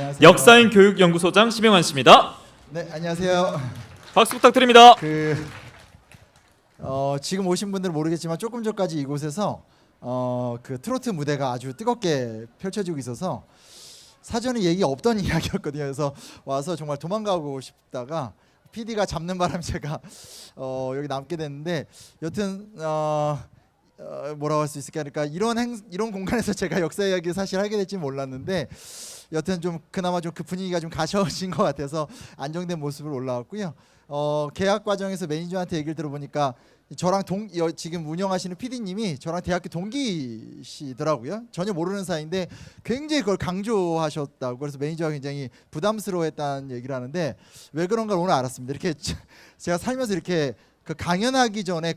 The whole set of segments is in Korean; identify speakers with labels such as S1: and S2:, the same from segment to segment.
S1: 안녕하세요.
S2: 역사인 교육연구소장 심영환 씨입니다.
S1: 네, 안녕하세요.
S2: 박수 부탁드립니다.
S1: 지금 오신 분들은 모르겠지만 조금 전까지 이곳에서 그 트로트 무대가 아주 뜨겁게 펼쳐지고 있어서 사전에 얘기 없던 이야기였거든요. 그래서 와서 정말 도망가고 싶다가 PD가 잡는 바람에 제가 여기 남게 됐는데 여튼 뭐라고 할 수 있을까? 그러니까 이런 공간에서 제가 역사 이야기를 사실 하게 될지 몰랐는데 여튼 좀 그나마 좀 그 분위기가 좀 가셔진 것 같아서 안정된 모습으로 올라왔고요. 계약 과정에서 매니저한테 얘기를 들어보니까 저랑 지금 운영하시는 PD님이 저랑 대학교 동기시더라고요. 전혀 모르는 사이인데 굉장히 그걸 강조하셨다고. 그래서 매니저가 굉장히 부담스러워했다는 얘기를 하는데 왜 그런가 오늘 알았습니다. 이렇게 제가 살면서 이렇게 그 강연하기 전에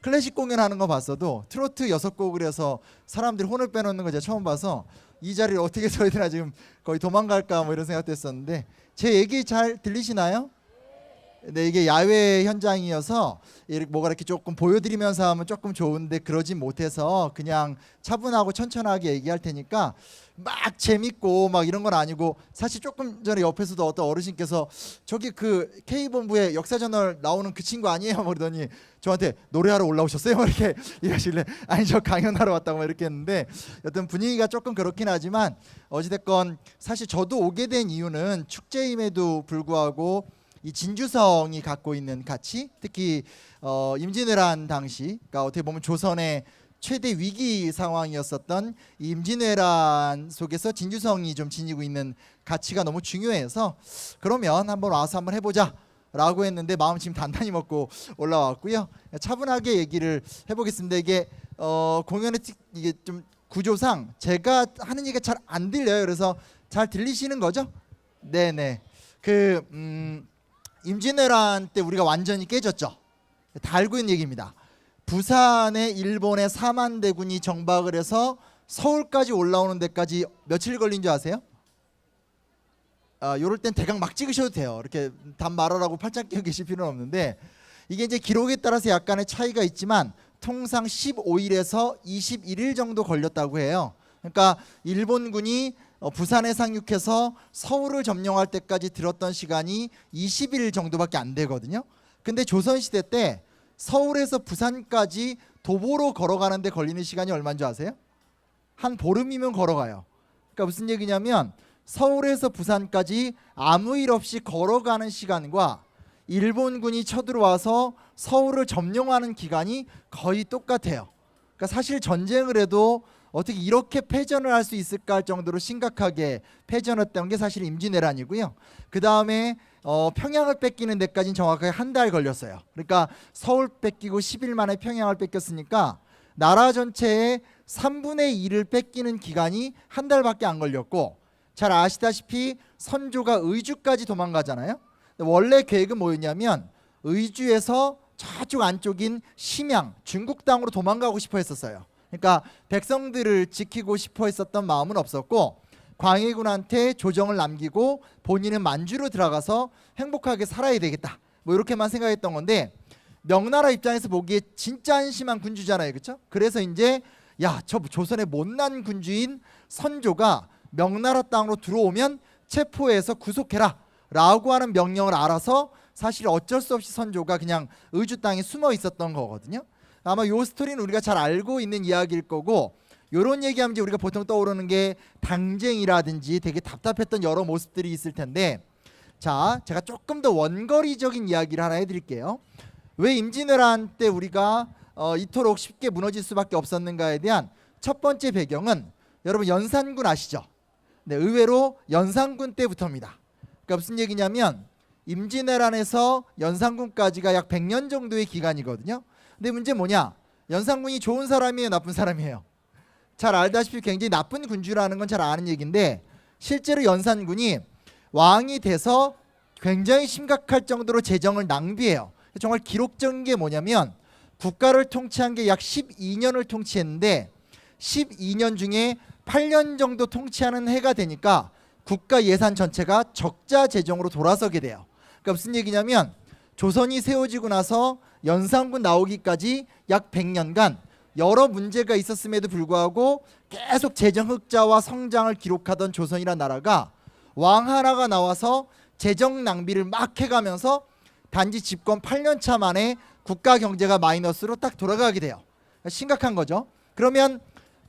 S1: 클래식 공연하는 거 봤어도 트로트 6곡을 해서 사람들이 혼을 빼놓는 거 제가 처음 봐서 이 자리를 어떻게 서야 되나 지금 거의 도망갈까 뭐 이런 생각도 했었는데 제 얘기 잘 들리시나요? 네, 이게 야외 현장이어서 뭐가 이렇게 조금 보여드리면서 하면 조금 좋은데 그러진 못해서 그냥 차분하고 천천하게 얘기할 테니까 막 재밌고 막 이런 건 아니고 사실 조금 전에 옆에서도 어떤 어르신께서 저기 그 K본부에 역사저널 나오는 그 친구 아니에요? 그러더니 저한테 노래하러 올라오셨어요? 이렇게 이러실래? 아니 저 강연하러 왔다고 이렇게 했는데 여튼 분위기가 조금 그렇긴 하지만 어찌됐건 사실 저도 오게 된 이유는 축제임에도 불구하고 이 진주성이 갖고 있는 가치, 특히 임진왜란 당시, 그러니까 어떻게 보면 조선의 최대 위기 상황이었었던 이 임진왜란 속에서 진주성이 좀 지니고 있는 가치가 너무 중요해서 그러면 한번 와서 한번 해보자라고 했는데 마음 지금 단단히 먹고 올라왔고요. 차분하게 얘기를 해보겠습니다. 이게 공연의 이게 좀 구조상 제가 하는 얘기가 잘 안 들려요. 그래서 잘 들리시는 거죠? 네네. 임진왜란 때 우리가 완전히 깨졌죠. 다 알고 있는 얘기입니다. 부산에 일본의 4만 대군이 정박을 해서 서울까지 올라오는 데까지 며칠 걸린 줄 아세요? 요럴 땐 대강 막 찍으셔도 돼요. 이렇게 답 말하라고 팔짱 끼고 계실 필요는 없는데 이게 이제 기록에 따라서 약간의 차이가 있지만 통상 15일에서 21일 정도 걸렸다고 해요. 그러니까 일본군이 부산에 상륙해서 서울을 점령할 때까지 들었던 시간이 20일 정도밖에 안 되거든요. 근데 조선시대 때 서울에서 부산까지 도보로 걸어가는데 걸리는 시간이 얼마인 줄 아세요? 한 보름이면 걸어가요. 그러니까 무슨 얘기냐면 서울에서 부산까지 아무 일 없이 걸어가는 시간과 일본군이 쳐들어와서 서울을 점령하는 기간이 거의 똑같아요. 그러니까 사실 전쟁을 해도 어떻게 이렇게 패전을 할 수 있을까 할 정도로 심각하게 패전했던 게 사실 임진왜란이고요. 그 다음에 평양을 뺏기는 데까지는 정확하게 한 달 걸렸어요. 그러니까 서울 뺏기고 10일 만에 평양을 뺏겼으니까 나라 전체의 3분의 1을 뺏기는 기간이 한 달밖에 안 걸렸고 잘 아시다시피 선조가 의주까지 도망가잖아요. 원래 계획은 뭐였냐면 의주에서 저쪽 안쪽인 심양 중국 땅으로 도망가고 싶어 했었어요. 그러니까 백성들을 지키고 싶어 했었던 마음은 없었고 광해군한테 조정을 남기고 본인은 만주로 들어가서 행복하게 살아야 되겠다 뭐 이렇게만 생각했던 건데 명나라 입장에서 보기에 진짜 한심한 군주잖아요. 그렇죠? 그래서 이제 저 조선의 못난 군주인 선조가 명나라 땅으로 들어오면 체포해서 구속해라 라고 하는 명령을 알아서 사실 어쩔 수 없이 선조가 그냥 의주 땅에 숨어 있었던 거거든요. 아마 요 스토리는 우리가 잘 알고 있는 이야기일 거고 요런 얘기하면 이제 우리가 보통 떠오르는 게 당쟁이라든지 되게 답답했던 여러 모습들이 있을 텐데 자, 제가 조금 더 원거리적인 이야기를 하나 해드릴게요. 왜 임진왜란 때 우리가 이토록 쉽게 무너질 수밖에 없었는가에 대한 첫 번째 배경은 여러분 연산군 아시죠? 네, 의외로 연산군 때부터입니다. 그러니까 무슨 얘기냐면 임진왜란에서 연산군까지가 약 100년 정도의 기간이거든요. 근데 문제 뭐냐? 연산군이 좋은 사람이에요, 나쁜 사람이에요? 잘 알다시피 굉장히 나쁜 군주라는 건 잘 아는 얘기인데 실제로 연산군이 왕이 돼서 굉장히 심각할 정도로 재정을 낭비해요. 정말 기록적인 게 뭐냐면 국가를 통치한 게 약 12년을 통치했는데 12년 중에 8년 정도 통치하는 해가 되니까 국가 예산 전체가 적자 재정으로 돌아서게 돼요. 그러니까 무슨 얘기냐면 조선이 세워지고 나서 연산군 나오기까지 약 100년간 여러 문제가 있었음에도 불구하고 계속 재정 흑자와 성장을 기록하던 조선이란 나라가 왕 하나가 나와서 재정 낭비를 막 해가면서 단지 집권 8년 차 만에 국가 경제가 마이너스로 딱 돌아가게 돼요. 심각한 거죠. 그러면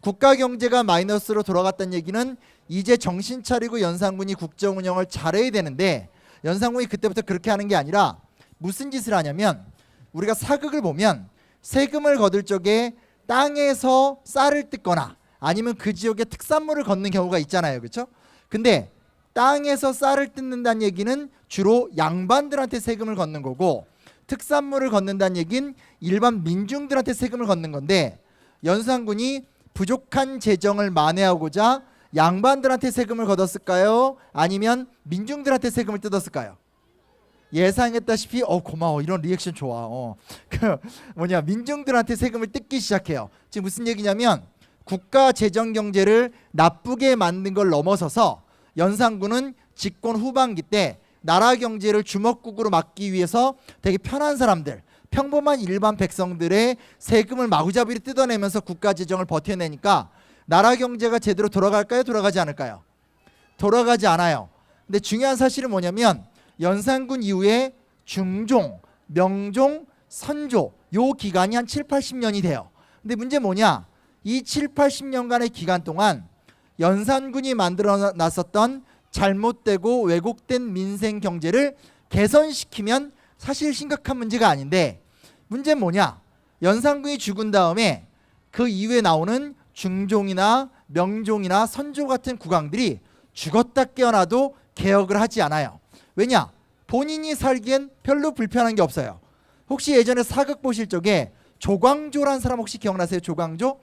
S1: 국가 경제가 마이너스로 돌아갔다는 얘기는 이제 정신 차리고 연산군이 국정 운영을 잘해야 되는데, 연산군이 그때부터 그렇게 하는 게 아니라 무슨 짓을 하냐면, 우리가 사극을 보면 세금을 거둘 적에 땅에서 쌀을 뜯거나 아니면 그 지역의 특산물을 걷는 경우가 있잖아요. 그렇죠? 근데 땅에서 쌀을 뜯는다는 얘기는 주로 양반들한테 세금을 걷는 거고, 특산물을 걷는다는 얘기는 일반 민중들한테 세금을 걷는 건데, 연산군이 부족한 재정을 만회하고자 양반들한테 세금을 걷었을까요? 아니면 민중들한테 세금을 뜯었을까요? 예상했다시피 고마워, 이런 리액션 좋아. 그 민중들한테 세금을 뜯기 시작해요. 지금 무슨 얘기냐면, 국가 재정 경제를 나쁘게 만든 걸 넘어서서 연산군은 집권 후반기 때 나라 경제를 주먹국으로 막기 위해서 되게 편한 사람들, 평범한 일반 백성들의 세금을 마구잡이로 뜯어내면서 국가 재정을 버텨내니까 나라 경제가 제대로 돌아갈까요? 돌아가지 않을까요? 돌아가지 않아요. 근데 중요한 사실은 뭐냐면, 연산군 이후에 중종, 명종, 선조 요 기간이 한 7, 80년이 돼요. 근데 문제 뭐냐? 이 7, 80년간의 기간 동안 연산군이 만들어 놨었던 잘못되고 왜곡된 민생 경제를 개선시키면 사실 심각한 문제가 아닌데, 문제는 뭐냐? 연산군이 죽은 다음에 그 이후에 나오는 중종이나 명종이나 선조 같은 국왕들이 죽었다 깨어나도 개혁을 하지 않아요. 왜냐? 본인이 살기엔 별로 불편한 게 없어요. 혹시 예전에 사극 보실 적에 조광조란 사람 혹시 기억나세요? 조광조?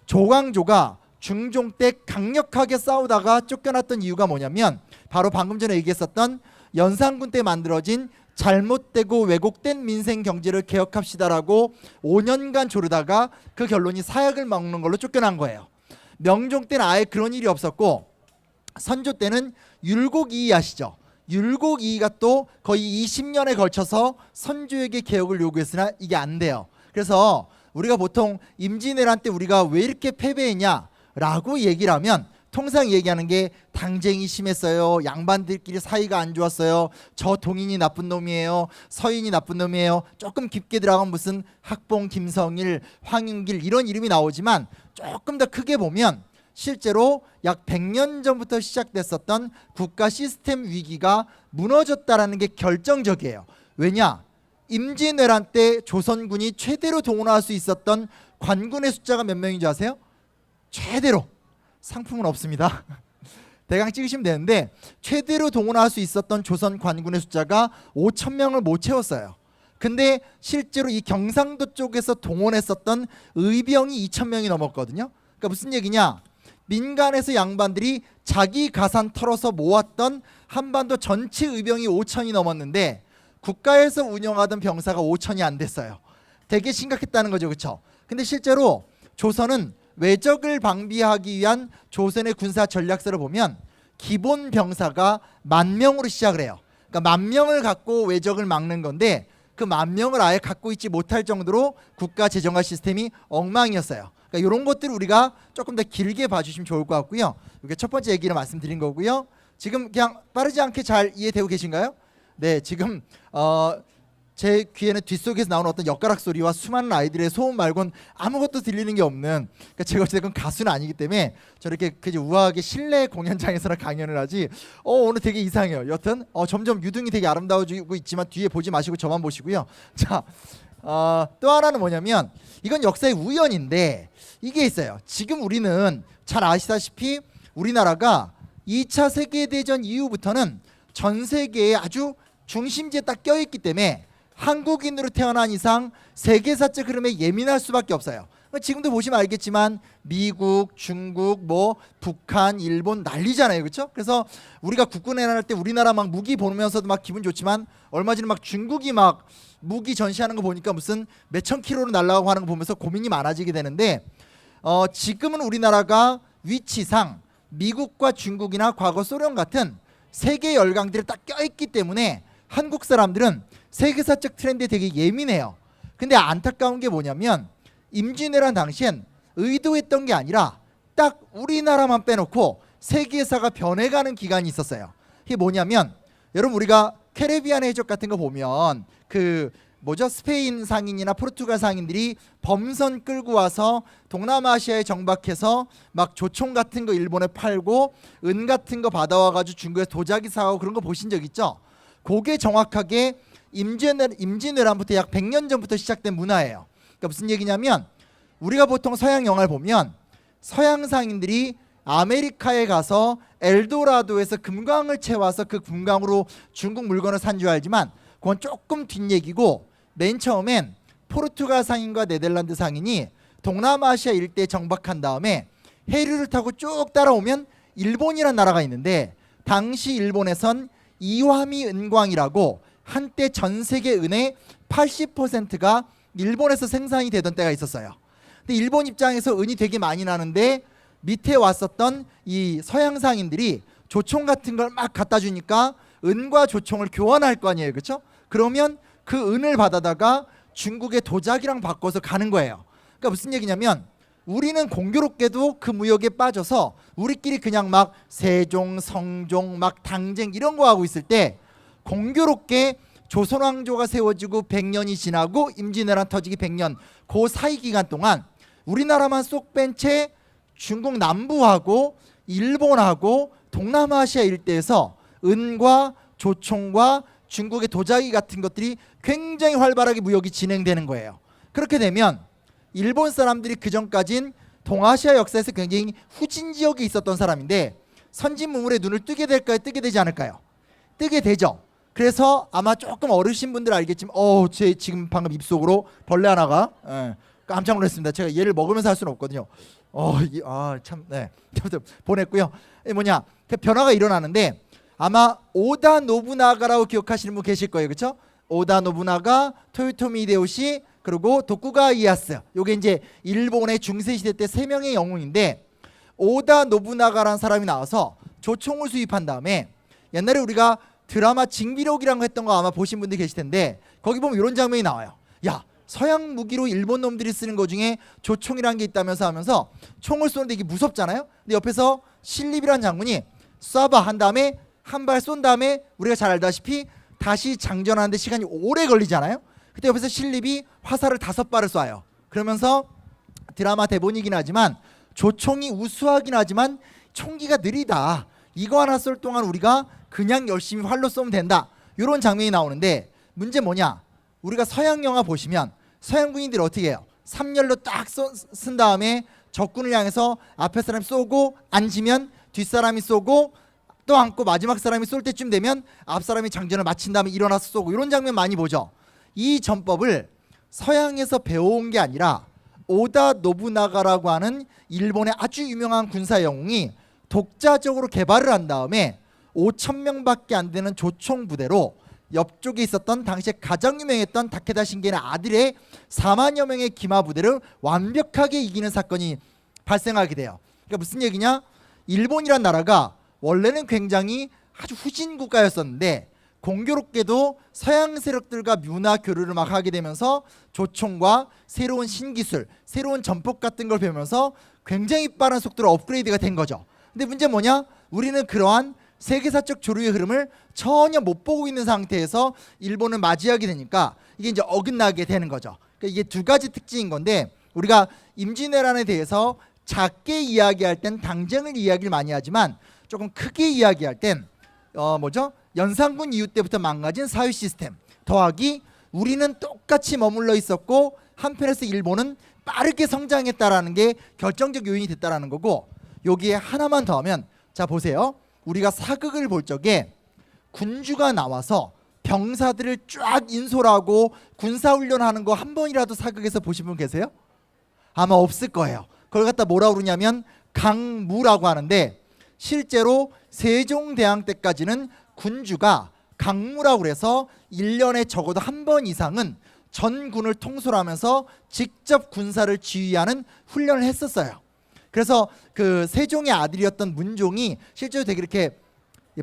S1: 조광조가 중종 때 강력하게 싸우다가 쫓겨났던 이유가 뭐냐면, 바로 방금 전에 얘기했었던 연산군 때 만들어진 잘못되고 왜곡된 민생 경제를 개혁합시다라고 5년간 조르다가 그 결론이 사약을 먹는 걸로 쫓겨난 거예요. 명종 때는 아예 그런 일이 없었고, 선조 때는 율곡이의 아시죠? 율곡이의가 또 거의 20년에 걸쳐서 선조에게 개혁을 요구했으나 이게 안 돼요. 그래서 우리가 보통 임진왜란 때 우리가 왜 이렇게 패배했냐라고 얘기를 하면 통상 얘기하는 게 당쟁이 심했어요, 양반들끼리 사이가 안 좋았어요, 저 동인이 나쁜 놈이에요, 서인이 나쁜 놈이에요, 조금 깊게 들어가면 무슨 학봉, 김성일, 황윤길 이런 이름이 나오지만, 조금 더 크게 보면 실제로 약 100년 전부터 시작됐었던 국가 시스템 위기가 무너졌다라는 게 결정적이에요. 왜냐? 임진왜란 때 조선군이 최대로 동원할 수 있었던 관군의 숫자가 몇 명인지 아세요? 최대로. 상품은 없습니다. 대강 찍으시면 되는데, 최대로 동원할 수 있었던 조선 관군의 숫자가 5,000명을 못 채웠어요. 근데 실제로 이 경상도 쪽에서 동원했었던 의병이 2,000명이 넘었거든요. 그러니까 무슨 얘기냐? 민간에서 양반들이 자기 가산 털어서 모았던 한반도 전체 의병이 5,000이 넘었는데 국가에서 운영하던 병사가 5,000이 안 됐어요. 되게 심각했다는 거죠. 그렇죠? 근데 실제로 조선은 외적을 방비하기 위한 조선의 군사 전략서를 보면 기본 병사가 10,000명으로 시작을 해요. 그러니까 10,000명을 갖고 외적을 막는 건데, 그 10,000명을 아예 갖고 있지 못할 정도로 국가 재정화 시스템이 엉망이었어요. 그러니까 이런 것들을 우리가 조금 더 길게 봐주시면 좋을 것 같고요. 이게 첫 번째 얘기를 말씀드린 거고요. 지금 그냥 빠르지 않게 잘 이해되고 계신가요? 네, 지금 제 귀에는 뒷속에서 나오는 어떤 엿가락 소리와 수많은 아이들의 소음 말고는 아무것도 들리는 게 없는, 그러니까 제가 어쨌든 가수는 아니기 때문에 저렇게 그저 우아하게 실내 공연장에서나 강연을 하지 오늘 되게 이상해요. 여튼 점점 유등이 되게 아름다워지고 있지만 뒤에 보지 마시고 저만 보시고요. 자, 또 하나는 뭐냐면, 이건 역사의 우연인데 이게 있어요. 지금 우리는 잘 아시다시피 우리나라가 2차 세계대전 이후부터는 전 세계에 아주 중심지에 딱 껴있기 때문에 한국인으로 태어난 이상 세계사적 흐름에 예민할 수밖에 없어요. 지금도 보시면 알겠지만 미국, 중국, 북한, 일본 난리잖아요. 그렇죠? 그래서 우리가 국군회의를 할 때 우리나라 막 무기 보면서도 막 기분 좋지만, 얼마 전에 막 중국이 막 무기 전시하는 거 보니까 무슨 몇천 킬로로 날아가고 하는 거 보면서 고민이 많아지게 되는데, 지금은 우리나라가 위치상 미국과 중국이나 과거 소련 같은 세계 열강들이 딱 껴있기 때문에 한국 사람들은 세계사적 트렌드에 되게 예민해요. 근데 안타까운 게 뭐냐면, 임진왜란 당시엔 의도했던 게 아니라 딱 우리나라만 빼놓고 세계사가 변해가는 기간이 있었어요. 이게 뭐냐면 여러분 우리가 캐리비안 해적 같은 거 보면 그 뭐죠? 스페인 상인이나 포르투갈 상인들이 범선 끌고 와서 동남아시아에 정박해서 막 조총 같은 거 일본에 팔고 은 같은 거 받아와가지고 중국에서 도자기 사고 그런 거 보신 적 있죠? 그게 정확하게 임진왜란부터 약 100년 전부터 시작된 문화예요. 그러니까 무슨 얘기냐면 우리가 보통 서양 영화를 보면 서양 상인들이 아메리카에 가서 엘도라도에서 금광을 채워서 그 금광으로 중국 물건을 산 줄 알지만 그건 조금 뒷얘기고, 맨 처음엔 포르투갈 상인과 네덜란드 상인이 동남아시아 일대에 정박한 다음에 해류를 타고 쭉 따라오면 일본이라는 나라가 있는데, 당시 일본에선 이와미 은광이라고 한때 전 세계 은의 80%가 일본에서 생산이 되던 때가 있었어요. 근데 일본 입장에서 은이 되게 많이 나는데 밑에 왔었던 이 서양 상인들이 조총 같은 걸 막 갖다 주니까 은과 조총을 교환할 거 아니에요, 그렇죠? 그러면 그 은을 받아다가 중국의 도자기랑 바꿔서 가는 거예요. 그러니까 무슨 얘기냐면 우리는 공교롭게도 그 무역에 빠져서 우리끼리 그냥 막 세종, 성종, 막 당쟁 이런 거 하고 있을 때, 공교롭게 조선 왕조가 세워지고 100년이 지나고 임진왜란 터지기 100년 그 사이 기간 동안 우리나라만 쏙 뺀 채 중국 남부하고 일본하고 동남아시아 일대에서 은과 조총과 중국의 도자기 같은 것들이 굉장히 활발하게 무역이 진행되는 거예요. 그렇게 되면 일본 사람들이 그전까진 동아시아 역사에서 굉장히 후진 지역에 있었던 사람인데 선진 문물에 눈을 뜨게 될까요? 뜨게 되지 않을까요? 뜨게 되죠. 그래서 아마 조금 어르신 분들 알겠지만 제 지금 방금 입속으로 벌레 하나가 깜짝 놀랐습니다. 제가 얘를 먹으면서 할 수는 없거든요. 보냈고요. 뭐냐, 그 변화가 일어나는데 아마 오다 노부나가라고 기억하시는 분 계실 거예요, 그렇죠? 오다 노부나가, 토요토미 히데요시, 그리고 도쿠가와 이에야스. 요게 이제 일본의 중세 시대 때 세 명의 영웅인데, 오다 노부나가라는 사람이 나와서 조총을 수입한 다음에, 옛날에 우리가 드라마 징비록이라는 거 했던 거 아마 보신 분들 계실 텐데 거기 보면 이런 장면이 나와요. 야, 서양 무기로 일본 놈들이 쓰는 거 중에 조총이라는 게 있다면서 하면서 총을 쏘는데 이게 무섭잖아요. 근데 옆에서 신립이라는 장군이 쏴봐 한 다음에 한 발 쏜 다음에 우리가 잘 알다시피 다시 장전하는데 시간이 오래 걸리잖아요. 그때 옆에서 신립이 화살을 5발을 쏴요. 그러면서 드라마 대본이긴 하지만 조총이 우수하긴 하지만 총기가 느리다. 이거 하나 쏠 동안 우리가 그냥 열심히 활로 쏘면 된다. 이런 장면이 나오는데, 문제 뭐냐? 우리가 서양 영화 보시면 서양 군인들이 어떻게 해요? 3열로 딱 쓴 다음에 적군을 향해서 앞에 사람이 쏘고 앉으면 뒷사람이 쏘고 또 앉고 마지막 사람이 쏠 때쯤 되면 앞 사람이 장전을 마친 다음에 일어나서 쏘고, 이런 장면 많이 보죠. 이 전법을 서양에서 배워온 게 아니라 오다 노부나가라고 하는 일본의 아주 유명한 군사 영웅이 독자적으로 개발을 한 다음에 5,000명밖에 안 되는 조총 부대로 옆쪽에 있었던 당시에 가장 유명했던 다케다 신게의 아들의 4만여 명의 기마 부대를 완벽하게 이기는 사건이 발생하게 돼요. 그러니까 무슨 얘기냐? 일본이란 나라가 원래는 굉장히 아주 후진 국가였었는데 공교롭게도 서양 세력들과 문화 교류를 막 하게 되면서 조총과 새로운 신기술, 새로운 전폭 같은 걸 배우면서 굉장히 빠른 속도로 업그레이드가 된 거죠. 근데 문제 뭐냐? 우리는 그러한 세계사적 조류의 흐름을 전혀 못 보고 있는 상태에서 일본을 맞이하게 되니까 이게 이제 어긋나게 되는 거죠. 그러니까 이게 두 가지 특징인 건데, 우리가 임진왜란에 대해서 작게 이야기할 땐 당쟁을 이야기를 많이 하지만 조금 크게 이야기할 땐 연산군 이후 때부터 망가진 사회 시스템 더하기 우리는 똑같이 머물러 있었고 한편에서 일본은 빠르게 성장했다라는 게 결정적 요인이 됐다라는 거고, 여기에 하나만 더 하면, 자 보세요. 우리가 사극을 볼 적에 군주가 나와서 병사들을 쫙 인솔하고 군사훈련하는 거 한 번이라도 사극에서 보신 분 계세요? 아마 없을 거예요. 그걸 갖다 뭐라고 그러냐면 강무라고 하는데, 실제로 세종대왕 때까지는 군주가 강무라고 그래서 1년에 적어도 한 번 이상은 전군을 통솔하면서 직접 군사를 지휘하는 훈련을 했었어요. 그래서 그 세종의 아들이었던 문종이 실제로 되게 이렇게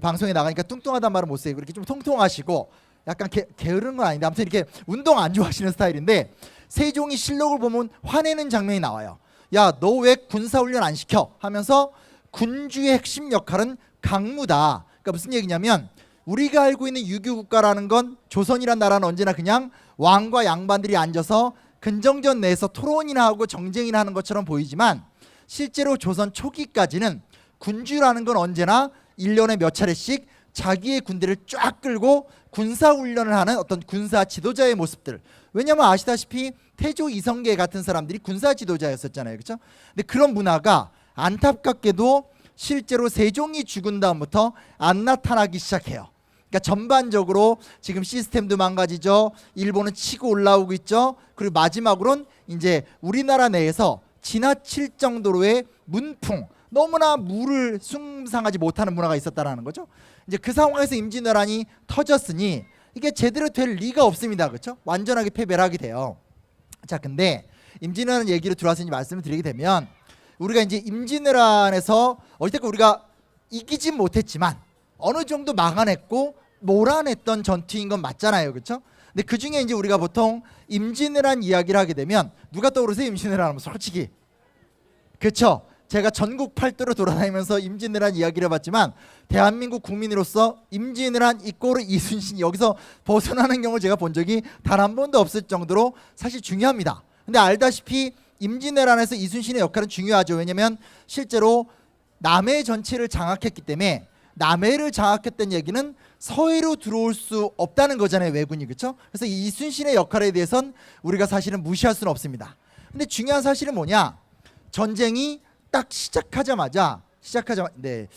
S1: 방송에 나가니까 뚱뚱하단 말은 못 쓰고 이렇게 좀 통통하시고 약간 게으른 건 아닌데 아무튼 이렇게 운동 안 좋아하시는 스타일인데, 세종이 실록을 보면 화내는 장면이 나와요. 야, 너 왜 군사훈련 안 시켜? 하면서 군주의 핵심 역할은 강무다. 그러니까 무슨 얘기냐면 우리가 알고 있는 유교 국가라는 건 조선이란 나라는 언제나 그냥 왕과 양반들이 앉아서 근정전 내에서 토론이나 하고 정쟁이나 하는 것처럼 보이지만 실제로 조선 초기까지는 군주라는 건 언제나 1년에 몇 차례씩 자기의 군대를 쫙 끌고 군사훈련을 하는 어떤 군사 지도자의 모습들. 왜냐하면 아시다시피 태조 이성계 같은 사람들이 군사 지도자였었잖아요. 그렇죠? 근데 그런 문화가 안타깝게도 실제로 세종이 죽은 다음부터 안 나타나기 시작해요. 그러니까 전반적으로 지금 시스템도 망가지죠. 일본은 치고 올라오고 있죠. 그리고 마지막으로는 이제 우리나라 내에서 지나칠 정도로의 문풍, 너무나 물을 숭상하지 못하는 문화가 있었다라는 거죠. 이제 그 상황에서 임진왜란이 터졌으니 이게 제대로 될 리가 없습니다. 그렇죠? 완전하게 패배를 하게 돼요. 자, 근데 임진왜란 얘기로 들어와서 말씀을 드리게 되면 우리가 이제 임진왜란에서 어쨌든 우리가 이기진 못했지만 어느 정도 막아냈고 몰아냈던 전투인 건 맞잖아요. 그렇죠? 근데 그 중에 이제 우리가 보통 임진왜란 이야기를 하게 되면 누가 떠오르세요? 임진왜란 하면 솔직히. 그렇죠? 제가 전국 팔도로 돌아다니면서 임진왜란 이야기를 해봤지만 대한민국 국민으로서 임진왜란 이꼬르 이순신 여기서 벗어나는 경우 제가 본 적이 단 한 번도 없을 정도로 사실 중요합니다. 근데 알다시피 임진왜란에서 이순신의 역할은 중요하죠. 왜냐하면 실제로 남해 전체를 장악했기 때문에 남해를 장악했다는 얘기는 서해로 들어올 수 없다는 거잖아요. 왜군이. 그렇죠? 그래서 이순신의 역할에 대해서는 우리가 사실은 무시할 수는 없습니다. 근데 중요한 사실은 뭐냐? 전쟁이 딱 시작하자마자 네,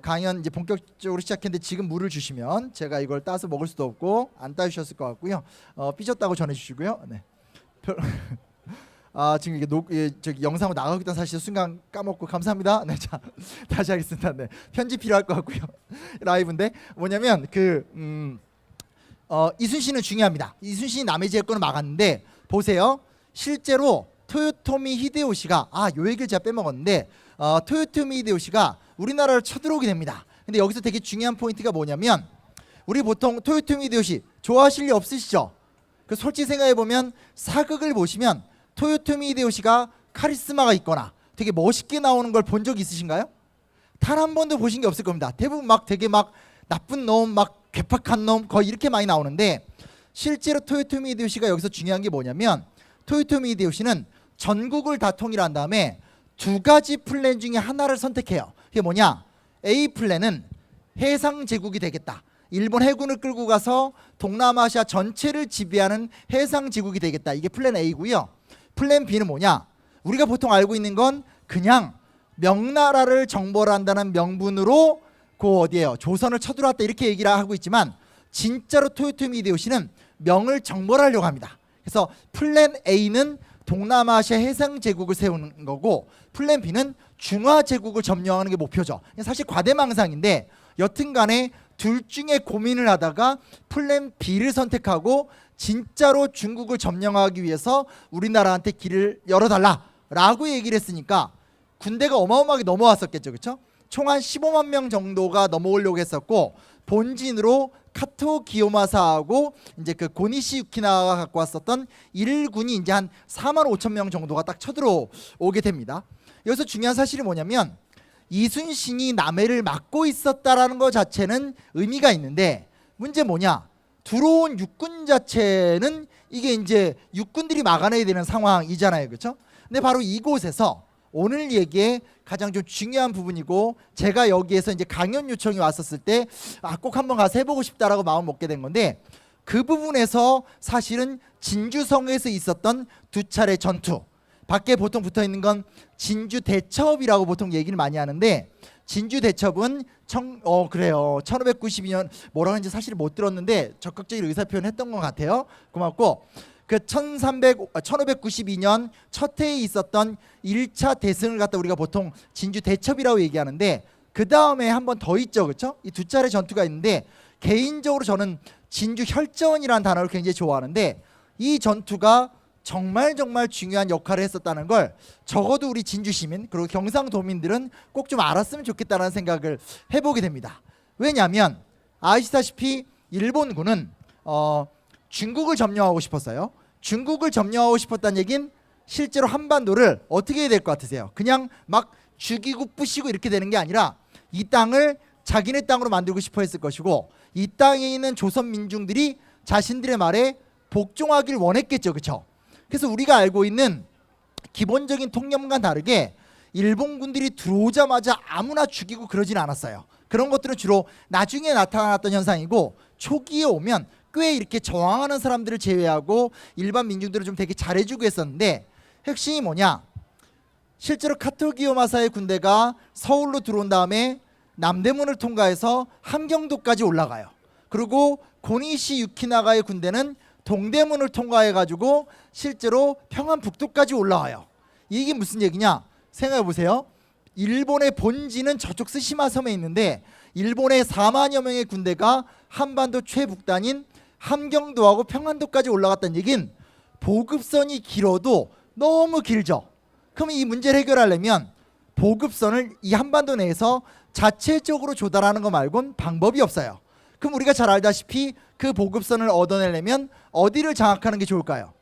S1: 강연 이제 본격적으로 시작했는데 지금 물을 주시면 제가 이걸 따서 먹을 수도 없고 안 따주셨을 것 같고요. 삐졌다고 전해주시고요. 네. 지금 이게 저기 영상으로 나가고 있던 사실 순간 까먹고 감사합니다. 네, 자 다시 하겠습니다. 네, 편집 필요할 것 같고요. 라이브인데 뭐냐면 이순신은 중요합니다. 이순신이 남의 제권을 막았는데 보세요. 실제로 토요토미 히데요시가 요 얘기를 제가 빼먹었는데 토요토미 히데요시가 우리나라를 쳐들어오게 됩니다. 근데 여기서 되게 중요한 포인트가 뭐냐면 우리 보통 토요토미 히데요시 좋아하실 리 없으시죠? 그 솔직히 생각해 보면 사극을 보시면 토요토미 히데요시가 카리스마가 있거나 되게 멋있게 나오는 걸 본 적 있으신가요? 단 한 번도 보신 게 없을 겁니다. 대부분 막 되게 막 나쁜 놈, 막 괴팍한 놈 거의 이렇게 많이 나오는데 실제로 토요토미 히데요시가 여기서 중요한 게 뭐냐면 토요토미 히데요시는 전국을 다 통일한 다음에 두 가지 플랜 중에 하나를 선택해요. 그게 뭐냐? A 플랜은 해상 제국이 되겠다. 일본 해군을 끌고 가서 동남아시아 전체를 지배하는 해상 제국이 되겠다. 이게 플랜 A고요. 플랜 B는 뭐냐? 우리가 보통 알고 있는 건 그냥 명나라를 정벌 한다는 명분으로 어디에요? 조선을 쳐들어왔다 이렇게 얘기를 하고 있지만 진짜로 토요토미 히데요시는 명을 정벌하려고 합니다. 그래서 플랜 A는 동남아시아 해상 제국을 세우는 거고 플랜 B는 중화 제국을 점령하는 게 목표죠. 사실 과대망상인데 여튼간에 둘 중에 고민을 하다가 플랜 B를 선택하고 진짜로 중국을 점령하기 위해서 우리나라한테 길을 열어달라라고 얘기를 했으니까 군대가 어마어마하게 넘어왔었겠죠. 그렇죠? 총 한 15만 명 정도가 넘어오려고 했었고 본진으로 카토 기요마사하고 이제 그 고니시 유키나가 갖고 왔었던 1군이 이제 한 4만 5천 명 정도가 딱 쳐들어오게 됩니다. 여기서 중요한 사실이 뭐냐면 이순신이 남해를 막고 있었다라는 것 자체는 의미가 있는데 문제 뭐냐? 들어온 육군 자체는 이게 이제 육군들이 막아내야 되는 상황이잖아요. 그렇죠? 근데 바로 이곳에서 오늘 얘기의 가장 좀 중요한 부분이고 제가 여기에서 이제 강연 요청이 왔었을 때 꼭 한번 가서 해보고 싶다라고 마음 먹게 된 건데 그 부분에서 사실은 진주성에서 있었던 두 차례 전투 밖에 보통 붙어있는 건 진주 대첩이라고 보통 얘기를 많이 하는데 진주 대첩은 1592년 뭐라고 하는지 사실 못 들었는데 적극적인 의사표현을 했던 것 같아요. 고맙고 그 1592년 첫 해에 있었던 1차 대승을 갖다 우리가 보통 진주 대첩이라고 얘기하는데 그 다음에 한 번 더 있죠. 그렇죠? 이 두 차례 전투가 있는데 개인적으로 저는 진주 혈전이라는 단어를 굉장히 좋아하는데 이 전투가 정말 중요한 역할을 했었다는 걸 적어도 우리 진주 시민 그리고 경상도민들은 꼭 좀 알았으면 좋겠다는 생각을 해보게 됩니다. 왜냐하면 아시다시피 일본군은 중국을 점령하고 싶었어요. 중국을 점령하고 싶었다는 얘긴 실제로 한반도를 어떻게 해야 될 것 같으세요? 그냥 막 죽이고 부시고 이렇게 되는 게 아니라 이 땅을 자기네 땅으로 만들고 싶어 했을 것이고, 이 땅에 있는 조선 민중들이 자신들의 말에 복종하길 원했겠죠. 그렇죠? 그래서 우리가 알고 있는 기본적인 통념과 다르게 일본군들이 들어오자마자 아무나 죽이고 그러진 않았어요. 그런 것들은 주로 나중에 나타났던 현상이고, 초기에 오면 꽤 이렇게 저항하는 사람들을 제외하고 일반 민중들을 좀 되게 잘해주고 했었는데, 핵심이 뭐냐? 실제로 카토기요 마사의 군대가 서울로 들어온 다음에 남대문을 통과해서 함경도까지 올라가요. 그리고 고니시 유키나가의 군대는 동대문을 통과해 가지고 실제로 평안북도까지 올라와요. 이게 무슨 얘기냐? 생각해 보세요. 일본의 본지는 저쪽 스시마 섬에 있는데 일본의 4만여 명의 군대가 한반도 최북단인 함경도하고 평안도까지 올라갔다는 얘긴 보급선이 길어도 너무 길죠. 그럼 이 문제를 해결하려면 보급선을 이 한반도 내에서 자체적으로 조달하는 거 말고는 방법이 없어요. 그럼 우리가 잘 알다시피 그 보급선을 얻어내려면 어디를 장악하는 게 좋을까요?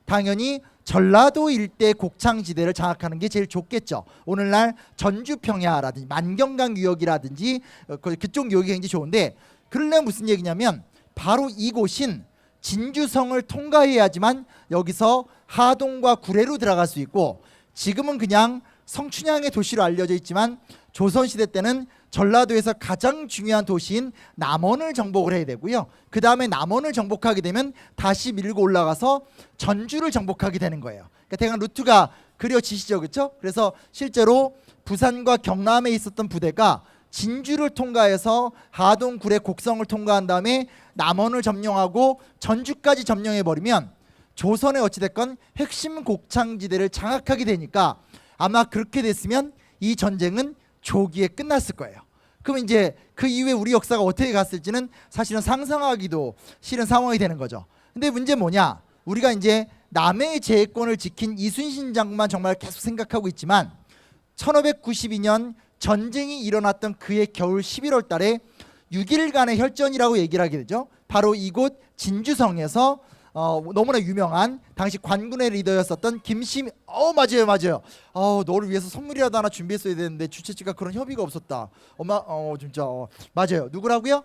S1: 당연히 전라도 일대 곡창지대를 장악하는 게 제일 좋겠죠. 오늘날 전주평야라든지 만경강 유역이라든지 그쪽 유역이 굉장히 좋은데, 그러려면 무슨 얘기냐면 바로 이곳인 진주성을 통과해야지만 여기서 하동과 구례로 들어갈 수 있고, 지금은 그냥 성춘향의 도시로 알려져 있지만 조선시대 때는 전라도에서 가장 중요한 도시인 남원을 정복을 해야 되고요. 그 다음에 남원을 정복하게 되면 다시 밀고 올라가서 전주를 정복하게 되는 거예요. 그러니까 대강 루트가 그려지시죠, 그렇죠? 그래서 실제로 부산과 경남에 있었던 부대가 진주를 통과해서 하동, 구례, 곡성을 통과한 다음에 남원을 점령하고 전주까지 점령해 버리면 조선의 어찌됐건 핵심 곡창지대를 장악하게 되니까, 아마 그렇게 됐으면 이 전쟁은 조기에 끝났을 거예요. 그럼 이제 그 이후에 우리 역사가 어떻게 갔을지는 사실은 상상하기도 싫은 상황이 되는 거죠. 근데 문제는 뭐냐? 우리가 이제 남해의 제해권을 지킨 이순신 장군만 정말 계속 생각하고 있지만 1592년 전쟁이 일어났던 그해 겨울 11월 달에 6일간의 혈전이라고 얘기를 하게 되죠. 바로 이곳 진주성에서 너무나 유명한 당시 관군의 리더였었던 김심. 맞아요. 너를 위해서 선물이라도 하나 준비했어야 되는데 주최 측과 그런 협의가 없었다. 엄마 진짜 맞아요. 누구라고요?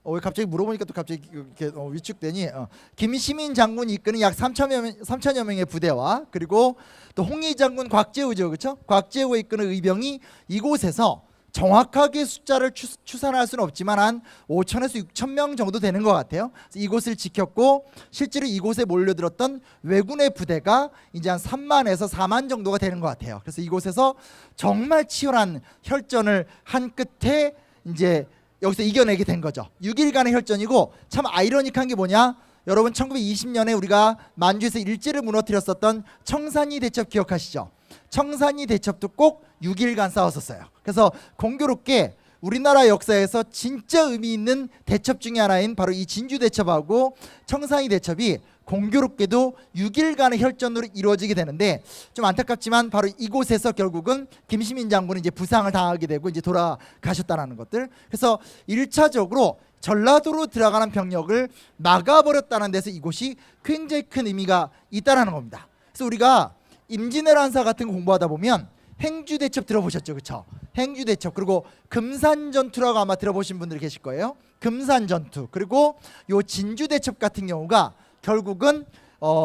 S1: 왜 갑자기 물어보니까 또 갑자기 이렇게 위축되니? 김시민 장군이 이끄는 약 3천여 명의 부대와, 그리고 또 홍희 장군 곽재우죠, 그렇죠? 곽재우가 이끄는 의병이 이곳에서 정확하게 숫자를 추산할 수는 없지만 한 5천에서 6천 명 정도 되는 것 같아요. 이곳을 지켰고, 실제로 이곳에 몰려들었던 왜군의 부대가 이제 한 3만에서 4만 정도가 되는 것 같아요. 그래서 이곳에서 정말 치열한 혈전을 한 끝에 이제 여기서 이겨내게 된 거죠. 6일간의 혈전이고, 참 아이러니한 게 뭐냐? 여러분 1920년에 우리가 만주에서 일제를 무너뜨렸었던 청산리 대첩 기억하시죠? 청산리 대첩도 꼭 6일간 싸웠었어요. 그래서 공교롭게 우리나라 역사에서 진짜 의미 있는 대첩 중에 하나인 바로 이 진주 대첩하고 청산리 대첩이 공교롭게도 6일간의 혈전으로 이루어지게 되는데, 좀 안타깝지만 바로 이곳에서 결국은 김시민 장군은 이제 부상을 당하게 되고 이제 돌아가셨다는 것들. 그래서 1차적으로 전라도로 들어가는 병력을 막아버렸다는 데서 이곳이 굉장히 큰 의미가 있다는 겁니다. 그래서 우리가 임진왜란사 같은 거 공부하다 보면 행주대첩 들어보셨죠, 그렇죠? 행주대첩, 그리고 금산전투라고 아마 들어보신 분들 계실 거예요. 금산전투, 그리고 요 진주대첩 같은 경우가 결국은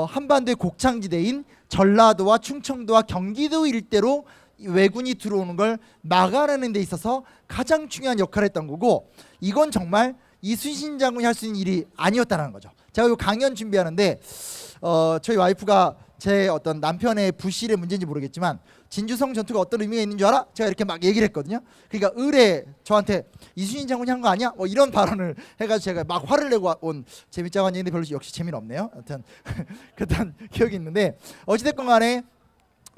S1: 한반도의 곡창지대인 전라도와 충청도와 경기도 일대로 왜군이 들어오는 걸 막아내는 데 있어서 가장 중요한 역할을 했던 거고, 이건 정말 이순신 장군이 할 수 있는 일이 아니었다는 거죠. 제가 이 강연 준비하는데 저희 와이프가 제 어떤 남편의 부실의 문제인지 모르겠지만 진주성 전투가 어떤 의미가 있는 줄 알아? 제가 이렇게 막 얘기를 했거든요. 그러니까 을에 저한테 이순신 장군이 한 거 아니야? 뭐 이런 발언을 해가지고 제가 막 화를 내고 온 재밌자고 한 얘기인데 별로 역시 재미는 없네요. 하여튼 그랬던 기억이 있는데, 어찌됐건 간에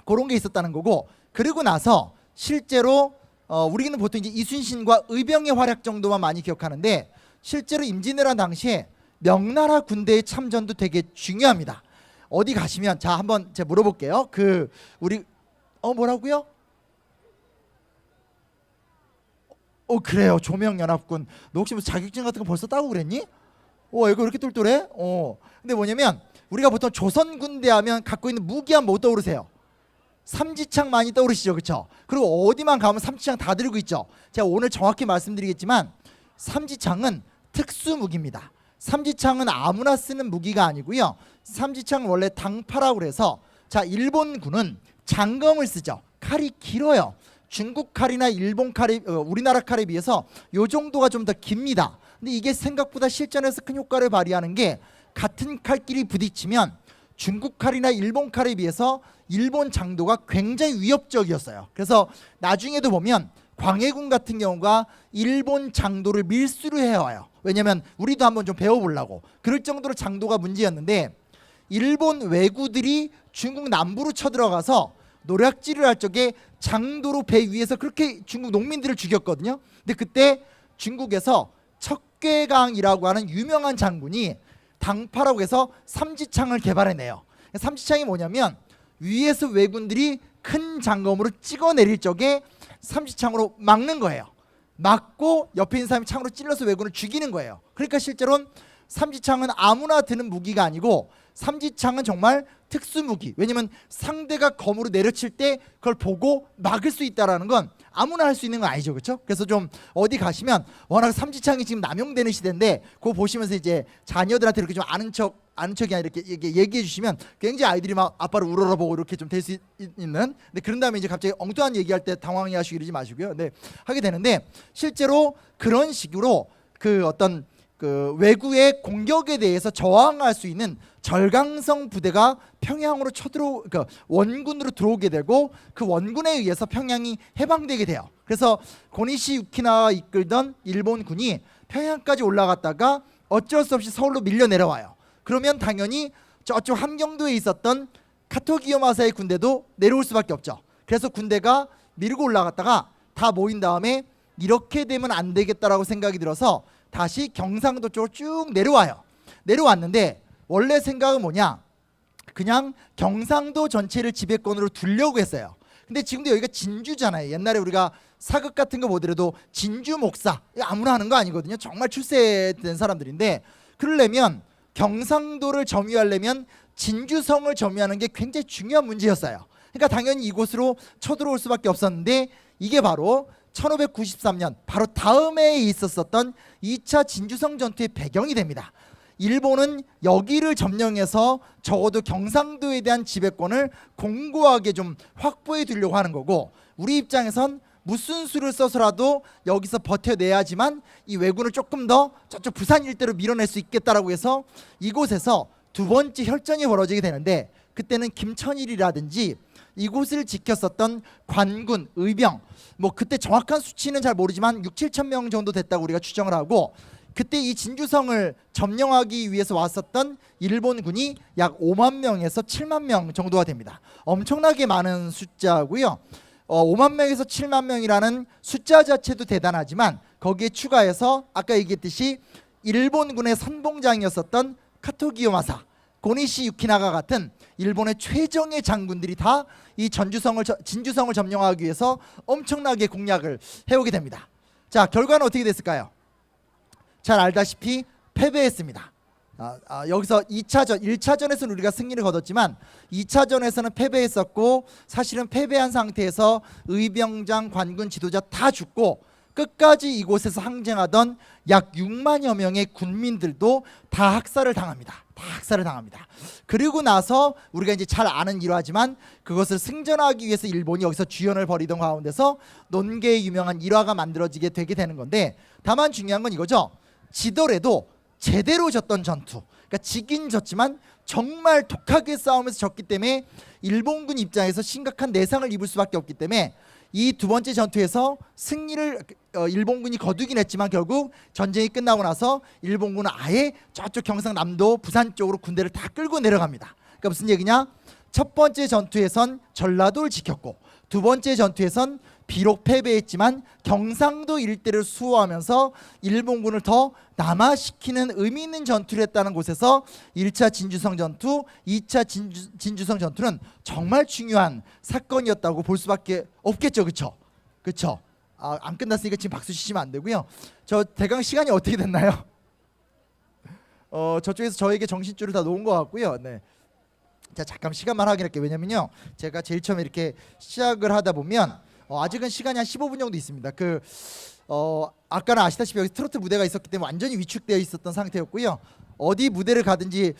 S1: 그런 게 있었다는 거고, 그리고 나서 실제로 우리는 보통 이제 이순신과 의병의 활약 정도만 많이 기억하는데, 실제로 임진왜란 당시에 명나라 군대의 참전도 되게 중요합니다. 어디 가시면, 자 한번 제가 물어볼게요. 그 우리 뭐라고요? 그래요. 조명연합군. 너 혹시 뭐 자격증 같은 거 벌써 따고 그랬니? 이거 왜 이렇게 똘똘해? 근데 뭐냐면 우리가 보통 조선 군대 하면 갖고 있는 무기한 뭐 떠오르세요? 삼지창 많이 떠오르시죠, 그렇죠? 그리고 어디만 가면 삼지창 다 들고 있죠. 제가 오늘 정확히 말씀드리겠지만 삼지창은 특수 무기입니다. 삼지창은 아무나 쓰는 무기가 아니고요. 삼지창은 원래 당파라고 그래서 자, 일본군은 장검을 쓰죠. 칼이 길어요. 중국 칼이나 일본 칼이 우리나라 칼에 비해서 요 정도가 좀 더 깁니다. 근데 이게 생각보다 실전에서 큰 효과를 발휘하는 게 같은 칼끼리 부딪히면 중국 칼이나 일본 칼에 비해서 일본 장도가 굉장히 위협적이었어요. 그래서 나중에도 보면 광해군 같은 경우가 일본 장도를 밀수로 해와요. 왜냐하면 우리도 한번 좀 배워보려고. 그럴 정도로 장도가 문제였는데 일본 왜구들이 중국 남부로 쳐들어가서 노략질을 할 적에 장도로 배 위에서 그렇게 중국 농민들을 죽였거든요. 근데 그때 중국에서 척궤강이라고 하는 유명한 장군이 당파라고 해서 삼지창을 개발해내요. 삼지창이 뭐냐면 위에서 왜군들이 큰 장검으로 찍어내릴 적에 삼지창으로 막는 거예요. 막고 옆에 있는 사람이 창으로 찔러서 왜군을 죽이는 거예요. 그러니까 실제로는 삼지창은 아무나 드는 무기가 아니고 삼지창은 정말 특수무기. 왜냐면 상대가 검으로 내려칠 때 그걸 보고 막을 수 있다는 건 아무나 할 수 있는 건 아니죠, 그렇죠? 그래서 좀 어디 가시면 워낙 삼지창이 지금 남용되는 시대인데 그거 보시면서 이제 자녀들한테 이렇게 좀 아는 척이 아니라 이렇게 얘기해 주시면 굉장히 아이들이 막 아빠를 우러러보고 이렇게 좀 될 수 있는. 근데 그런 다음에 이제 갑자기 엉뚱한 얘기할 때 당황해하시고 이러지 마시고요. 근데 하게 되는데 실제로 그런 식으로 그 어떤 그 왜구의 공격에 대해서 저항할 수 있는 절강성 부대가 평양으로 그러니까 원군으로 들어오게 되고 그 원군에 의해서 평양이 해방되게 돼요. 그래서 고니시 유키나가 이끌던 일본군이 평양까지 올라갔다가 어쩔 수 없이 서울로 밀려 내려와요. 그러면 당연히 저쪽 함경도에 있었던 카토기요마사의 군대도 내려올 수밖에 없죠. 그래서 군대가 밀고 올라갔다가 다 모인 다음에 이렇게 되면 안 되겠다라고 생각이 들어서 다시 경상도 쪽으로 쭉 내려와요. 내려왔는데 원래 생각은 뭐냐? 그냥 경상도 전체를 지배권으로 두려고 했어요. 근데 지금도 여기가 진주잖아요. 옛날에 우리가 사극 같은 거 보더라도 진주 목사 아무나 하는 거 아니거든요. 정말 출세된 사람들인데 그러려면 경상도를 점유하려면 진주성을 점유하는 게 굉장히 중요한 문제였어요. 그러니까 당연히 이곳으로 쳐들어올 수밖에 없었는데 이게 바로 1593년 바로 다음 해에 있었던 2차 진주성 전투의 배경이 됩니다. 일본은 여기를 점령해서 적어도 경상도에 대한 지배권을 공고하게 좀 확보해 두려고 하는 거고 우리 입장에선 무슨 수를 써서라도 여기서 버텨내야지만 이 왜군을 조금 더 저쪽 부산 일대로 밀어낼 수 있겠다라고 해서 이곳에서 두 번째 혈전이 벌어지게 되는데 그때는 김천일이라든지 이곳을 지켰었던 관군, 의병 뭐 그때 정확한 수치는 잘 모르지만 6, 7천 명 정도 됐다고 우리가 추정을 하고 그때 이 진주성을 점령하기 위해서 왔었던 일본군이 약 5만 명에서 7만 명 정도가 됩니다. 엄청나게 많은 숫자고요. 5만 명에서 7만 명이라는 숫자 자체도 대단하지만 거기에 추가해서 아까 얘기했듯이 일본군의 선봉장이었었던 카토기요마사, 고니시 유키나가 같은 일본의 최정예 장군들이 다 이 진주성을 점령하기 위해서 엄청나게 공략을 해오게 됩니다. 자, 결과는 어떻게 됐을까요? 잘 알다시피 패배했습니다. 여기서 2차전, 1차전에서는 우리가 승리를 거뒀지만 2차전에서는 패배했었고 사실은 패배한 상태에서 의병장, 관군 지도자 다 죽고 끝까지 이곳에서 항쟁하던 약 6만여 명의 군민들도 다 학살을 당합니다. 다 학살을 당합니다. 그리고 나서 우리가 이제 잘 아는 일화지만 그것을 승전하기 위해서 일본이 여기서 주연을 벌이던 가운데서 논개의 유명한 일화가 만들어지게 되게 되는 건데 다만 중요한 건 이거죠. 지더라도 제대로 졌던 전투, 그러니까 지긴 졌지만 정말 독하게 싸우면서 졌기 때문에 일본군 입장에서 심각한 내상을 입을 수밖에 없기 때문에 이 두 번째 전투에서 승리를 일본군이 거두긴 했지만 결국 전쟁이 끝나고 나서 일본군은 아예 저쪽 경상남도 부산 쪽으로 군대를 다 끌고 내려갑니다. 그러니까 무슨 얘기냐? 첫 번째 전투에선 전라도를 지켰고 두 번째 전투에선 비록 패배했지만 경상도 일대를 수호하면서 일본군을 더 남하시키는 의미 있는 전투를 했다는 곳에서 1차 진주성 전투, 2차 진주성 전투는 정말 중요한 사건이었다고 볼 수밖에 없겠죠. 그렇죠? 그렇죠? 안 끝났으니까 지금 박수 치시면 안 되고요. 저 대강 시간이 어떻게 됐나요? 저쪽에서 저에게 정신줄을 다 놓은 것 같고요. 네. 자, 잠깐 시간만 확인할게요. 왜냐면요, 제가 제일 처음에 이렇게 시작을 하다 보면 아직은 시간이 한 15분 정도 있습니다. 아까는 아시다시피 여기 트로트 무대가 있었기 때문에 완전히 위축되어 있었던 상태였고요. 어디 무대를 가든지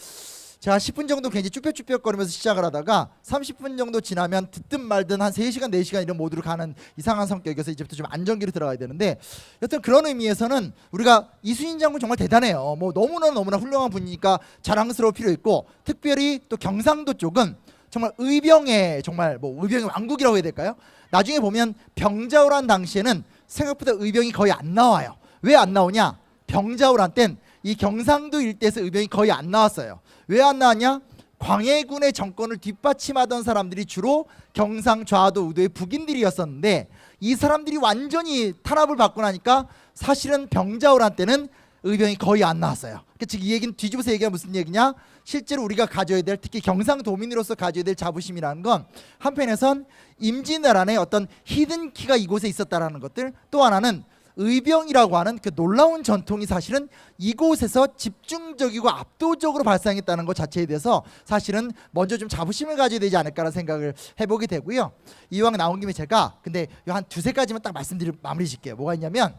S1: 제가 10분 정도 굉장히 쭈뼛쭈뼛거리면서 시작을 하다가 30분 정도 지나면 듣든 말든 한 3시간 4시간 이런 모드로 가는 이상한 성격이어서 이제부터 좀 안정기로 들어가야 되는데, 여튼 그런 의미에서는 우리가 이순신 장군 정말 대단해요. 뭐 너무나 훌륭한 분이니까 자랑스러울 필요 있고, 특별히 또 경상도 쪽은 정말 의병의 정말 뭐 의병의 왕국이라고 해야 될까요? 나중에 보면 병자호란 당시에는 생각보다 의병이 거의 안 나와요. 왜 안 나오냐? 병자호란 땐 이 경상도 일대에서 의병이 거의 안 나왔어요. 왜 안 나왔냐? 광해군의 정권을 뒷받침하던 사람들이 주로 경상, 좌도, 우도의 북인들이었었는데, 이 사람들이 완전히 탄압을 받고 나니까 사실은 병자호란 때는 의병이 거의 안 나왔어요. 즉 이 얘기는 뒤집어서 얘기하면 무슨 얘기냐? 실제로 우리가 가져야 될, 특히 경상도민으로서 가져야 될 자부심이라는 건 한편에선 임진왜란의 어떤 히든키가 이곳에 있었다라는 것들, 또 하나는 의병이라고 하는 그 놀라운 전통이 사실은 이곳에서 집중적이고 압도적으로 발생했다는 것 자체에 대해서 사실은 먼저 좀 자부심을 가져야 되지 않을까라는 생각을 해보게 되고요. 이왕 나온 김에 제가 근데 한 두세 가지만 딱 말씀드리고 마무리 짓게요. 뭐가 있냐면,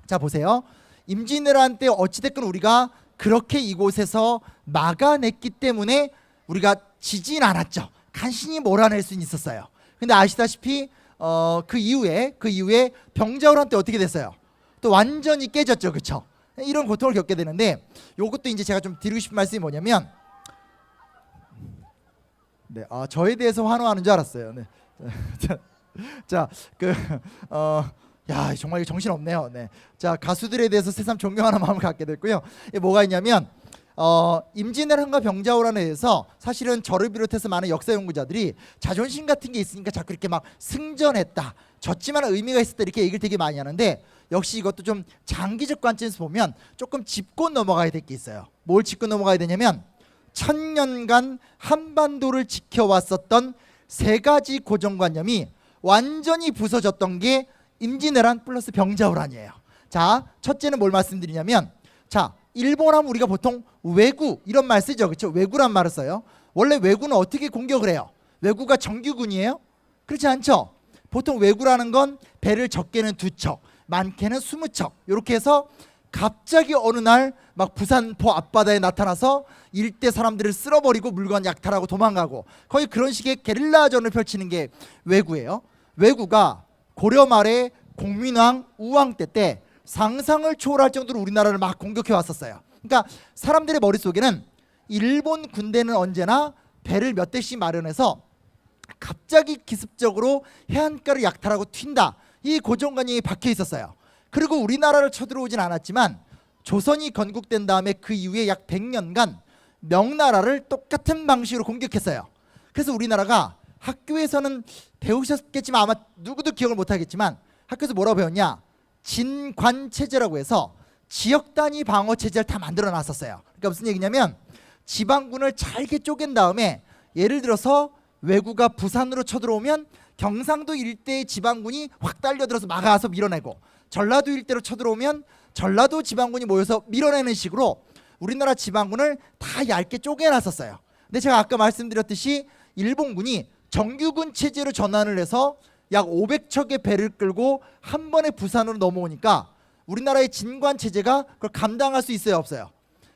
S1: 자 보세요. 임진왜란 때 어찌됐건 우리가 그렇게 이곳에서 막아냈기 때문에 우리가 지진 않았죠. 간신히 몰아낼 수는 있었어요. 근데 아시다시피 그 이후에 병자호란 때 어떻게 됐어요? 또 완전히 깨졌죠, 그렇죠? 이런 고통을 겪게 되는데, 요것도 이제 제가 좀 드리고 싶은 말씀이 뭐냐면, 네, 저에 대해서 환호하는 줄 알았어요. 네. 야, 정말 정신 없네요. 네. 자, 가수들에 대해서 새삼 존경하는 마음을 갖게 됐고요. 뭐가 있냐면, 임진왜란과 병자호란에 대해서 사실은 저를 비롯해서 많은 역사 연구자들이 자존심 같은 게 있으니까 자꾸 이렇게 막 승전했다, 졌지만 의미가 있었다, 이렇게 얘기를 되게 많이 하는데, 역시 이것도 좀 장기적 관점에서 보면 조금 짚고 넘어가야 될 게 있어요. 뭘 짚고 넘어가야 되냐면, 1000년간 한반도를 지켜왔었던 세 가지 고정관념이 완전히 부서졌던 게 임진왜란 플러스 병자호란이에요. 자, 첫째는 뭘 말씀드리냐면, 자, 일본하면 우리가 보통 왜구 이런 말 쓰죠, 그렇죠? 왜구란 말을 써요. 원래 왜구는 어떻게 공격을 해요? 왜구가 정규군이에요? 그렇지 않죠? 보통 왜구라는 건 배를 적게는 2척, 많게는 20척, 이렇게 해서 갑자기 어느 날 막 부산포 앞바다에 나타나서 일대 사람들을 쓸어버리고 물건 약탈하고 도망가고, 거의 그런 식의 게릴라전을 펼치는 게 왜구예요. 왜구가 고려 말에 공민왕, 우왕 때 상상을 초월할 정도로 우리나라를 막 공격해 왔었어요. 그러니까 사람들의 머릿속에는 일본 군대는 언제나 배를 몇 대씩 마련해서 갑자기 기습적으로 해안가를 약탈하고 튄다, 이 고정관념이 박혀 있었어요. 그리고 우리나라를 쳐들어오진 않았지만 조선이 건국된 다음에 그 이후에 약 100년간 명나라를 똑같은 방식으로 공격했어요. 그래서 우리나라가 학교에서는 배우셨겠지만 아마 누구도 기억을 못하겠지만, 학교에서 뭐라고 배웠냐? 진관체제라고 해서 지역 단위 방어 체제를 다 만들어 놨었어요. 그러니까 무슨 얘기냐면, 지방군을 잘게 쪼갠 다음에, 예를 들어서 왜구가 부산으로 쳐들어오면 경상도 일대의 지방군이 확 달려들어서 막아서 밀어내고, 전라도 일대로 쳐들어오면 전라도 지방군이 모여서 밀어내는 식으로 우리나라 지방군을 다 얇게 쪼개놨었어요. 근데 제가 아까 말씀드렸듯이 일본군이 정규군 체제로 전환을 해서 약 500척의 배를 끌고 한 번에 부산으로 넘어오니까 우리나라의 진관 체제가 그걸 감당할 수 있어요, 없어요?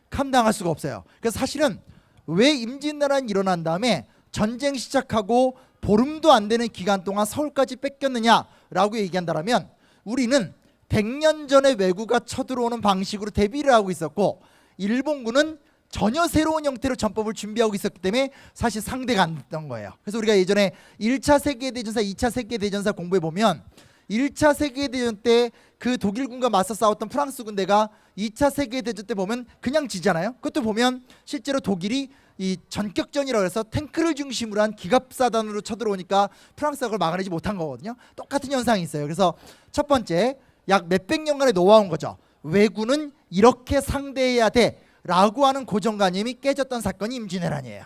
S1: 감당할 수가 없어요. 그래서 사실은 왜 임진왜란이 일어난 다음에 전쟁 시작하고 보름도 안 되는 기간 동안 서울까지 뺏겼느냐라고 얘기한다면, 우리는 100년 전에 왜구가 쳐들어오는 방식으로 대비를 하고 있었고, 일본군은 전혀 새로운 형태로 전법을 준비하고 있었기 때문에 사실 상대가 안 됐던 거예요. 그래서 우리가 예전에 1차 세계대전사, 2차 세계대전사 공부해 보면 1차 세계대전 때 그 독일군과 맞서 싸웠던 프랑스 군대가 2차 세계대전 때 보면 그냥 지잖아요. 그것도 보면 실제로 독일이 이 전격전이라고 해서 탱크를 중심으로 한 기갑사단으로 쳐들어오니까 프랑스가 그걸 막아내지 못한 거거든요. 똑같은 현상이 있어요. 그래서 첫 번째, 약 몇백 년간의 노하우인 거죠. 왜구는 이렇게 상대해야 돼 라고 하는 고정관념이 깨졌던 사건이 임진왜란이에요.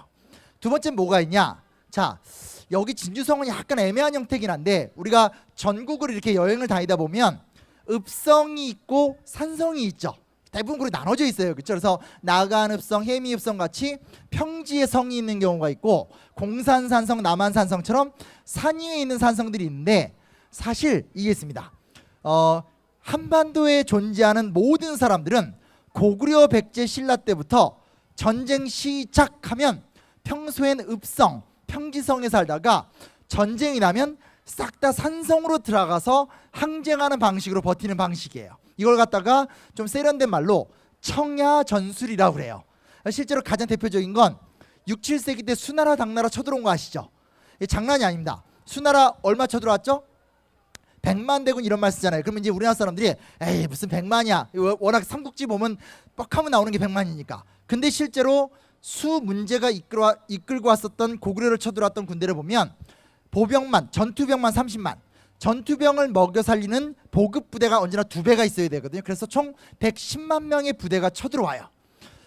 S1: 두 번째 뭐가 있냐? 자, 여기 진주성은 약간 애매한 형태긴 한데, 우리가 전국을 이렇게 여행을 다니다 보면 읍성이 있고 산성이 있죠. 대부분 그렇게 나눠져 있어요. 그렇죠? 그래서 나간읍성, 해미읍성 같이 평지에 성이 있는 경우가 있고 공산산성, 남한산성처럼 산 위에 있는 산성들이 있는데 사실 이게 있습니다. 한반도에 존재하는 모든 사람들은 고구려 백제 신라 때부터 전쟁 시작하면 평소엔 읍성, 평지성에 살다가 전쟁이 나면 싹 다 산성으로 들어가서 항쟁하는 방식으로 버티는 방식이에요. 이걸 갖다가 좀 세련된 말로 청야전술이라고 그래요. 실제로 가장 대표적인 건 6, 7세기 때 수나라 당나라 쳐들어온 거 아시죠? 이게 장난이 아닙니다. 수나라 얼마 쳐들어왔죠? 100만 대군 이런 말 쓰잖아요. 그러면 이제 우리나라 사람들이 에이 무슨 100만이야. 워낙 삼국지 보면 뻑하면 나오는 게 100만이니까. 근데 실제로 수 문제가 이끌고 왔었던 고구려를 쳐들어왔던 군대를 보면 보병만, 전투병만 30만, 전투병을 먹여 살리는 보급 부대가 언제나 2배가 있어야 되거든요. 그래서 총 110만 명의 부대가 쳐들어와요.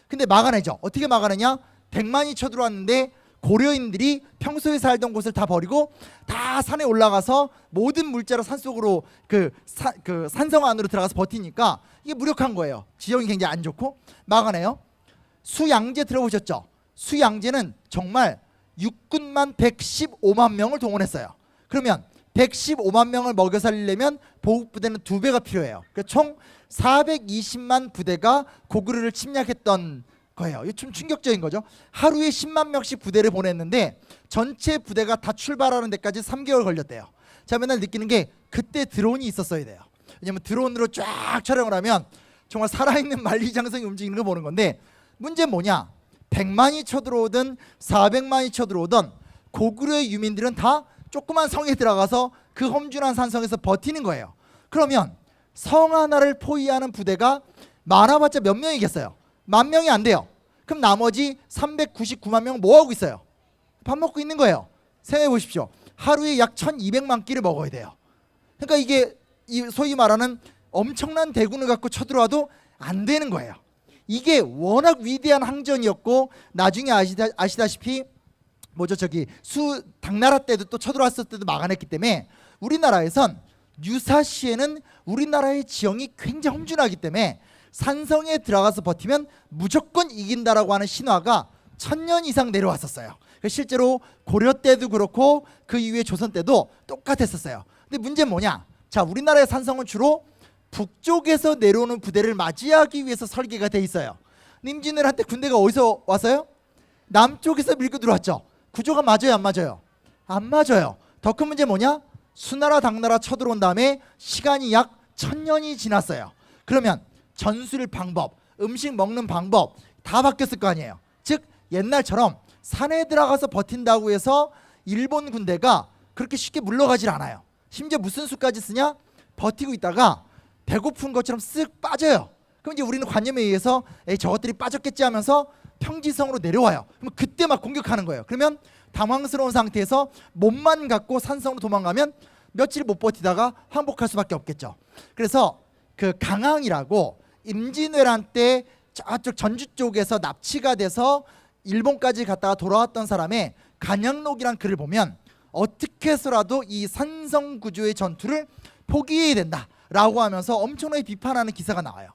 S1: 근데 막아내죠. 어떻게 막아내냐? 100만이 쳐들어왔는데 고려인들이 평소에 살던 곳을 다 버리고 다 산에 올라가서 모든 물자로 산속으로 그 산성 안으로 들어가서 버티니까 이게 무력한 거예요. 지형이 굉장히 안 좋고 막아내요. 수양제 들어보셨죠? 수양제는 정말 육군만 115만 명을 동원했어요. 그러면 115만 명을 먹여 살리려면 보급부대는 2배가 필요해요. 그러니까 총 420만 부대가 고구려를 침략했던 거예요. 이게 좀 충격적인 거죠. 하루에 10만 명씩 부대를 보냈는데 전체 부대가 다 출발하는 데까지 3개월 걸렸대요. 자, 맨날 느끼는 게 그때 드론이 있었어야 돼요. 왜냐면 드론으로 쫙 촬영을 하면 정말 살아있는 만리장성이 움직이는 걸 보는 건데 문제는 뭐냐? 100만이 쳐들어오든 400만이 쳐들어오든 고구려의 유민들은 다 조그만 성에 들어가서 그 험준한 산성에서 버티는 거예요. 그러면 성 하나를 포위하는 부대가 많아봤자 몇 명이겠어요? 10,000명이 안 돼요. 그럼 나머지 399만 명은 뭐 하고 있어요? 밥 먹고 있는 거예요. 생각해 보십시오. 하루에 약 1200만 끼를 먹어야 돼요. 그러니까 이게 소위 말하는 엄청난 대군을 갖고 쳐들어와도 안 되는 거예요. 이게 워낙 위대한 항전이었고 나중에 아시다시피 뭐죠, 저기 수 당나라 때도 또 쳐들어왔을 때도 막아냈기 때문에 우리나라에선 유사시에는 우리나라의 지형이 굉장히 험준하기 때문에 산성에 들어가서 버티면 무조건 이긴다라고 하는 신화가 1000년 이상 내려왔었어요. 실제로 고려 때도 그렇고 그 이후에 조선 때도 똑같았었어요. 근데 문제는 뭐냐? 자, 우리나라의 산성은 주로 북쪽에서 내려오는 부대를 맞이하기 위해서 설계가 돼 있어요. 임진왜란때 군대가 어디서 왔어요? 남쪽에서 밀고 들어왔죠. 구조가 맞아요, 안 맞아요? 안 맞아요. 더 큰 문제 뭐냐? 수나라 당나라 쳐들어온 다음에 시간이 약 1000년이 지났어요. 그러면 전술 방법, 음식 먹는 방법 다 바뀌었을 거 아니에요. 즉 옛날처럼 산에 들어가서 버틴다고 해서 일본 군대가 그렇게 쉽게 물러가질 않아요. 심지어 무슨 수까지 쓰냐? 버티고 있다가 배고픈 것처럼 쓱 빠져요. 그럼 이제 우리는 관념에 의해서 에이, 저것들이 빠졌겠지 하면서 평지성으로 내려와요. 그럼 그때 막 공격하는 거예요. 그러면 당황스러운 상태에서 몸만 갖고 산성으로 도망가면 며칠 못 버티다가 항복할 수밖에 없겠죠. 그래서 그 강항이라고 임진왜란 때 저쪽 전주 쪽에서 납치가 돼서 일본까지 갔다가 돌아왔던 사람의 간양록이란 글을 보면 어떻게 해서라도 이 산성 구조의 전투를 포기해야 된다라고 하면서 엄청나게 비판하는 기사가 나와요.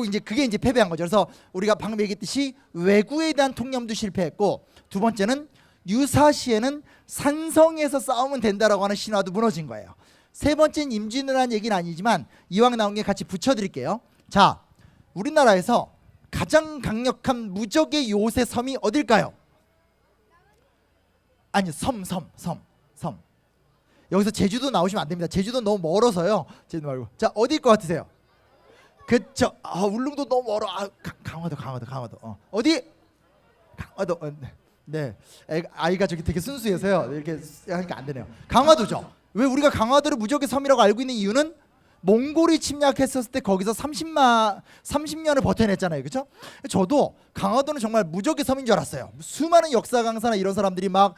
S1: 이제 그게 이제 패배한 거죠. 그래서 우리가 방금 얘기했듯이 왜구에 대한 통념도 실패했고, 두 번째는 유사시에는 산성에서 싸우면 된다라고 하는 신화도 무너진 거예요. 세 번째는 임진왜란 얘기는 아니지만 이왕 나온 게 같이 붙여드릴게요. 자, 우리나라에서 가장 강력한 무적의 요새 섬이 어딜까요? 아니, 섬. 여기서 제주도 나오시면 안 됩니다. 제주도 너무 멀어서요. 제주도 말고. 자, 어디일 것 같으세요? 그쵸. 울릉도 너무 멀어. 강화도. 어디? 강화도. 네. 아이가 저기 되게 순수해서요. 이렇게 하니까 안 되네요. 강화도죠. 왜 우리가 강화도를 무적의 섬이라고 알고 있는 이유는 몽골이 침략했었을 때 거기서 30년을 버텨냈잖아요. 그렇죠? 저도 강화도는 정말 무적의 섬인 줄 알았어요. 수많은 역사 강사나 이런 사람들이 막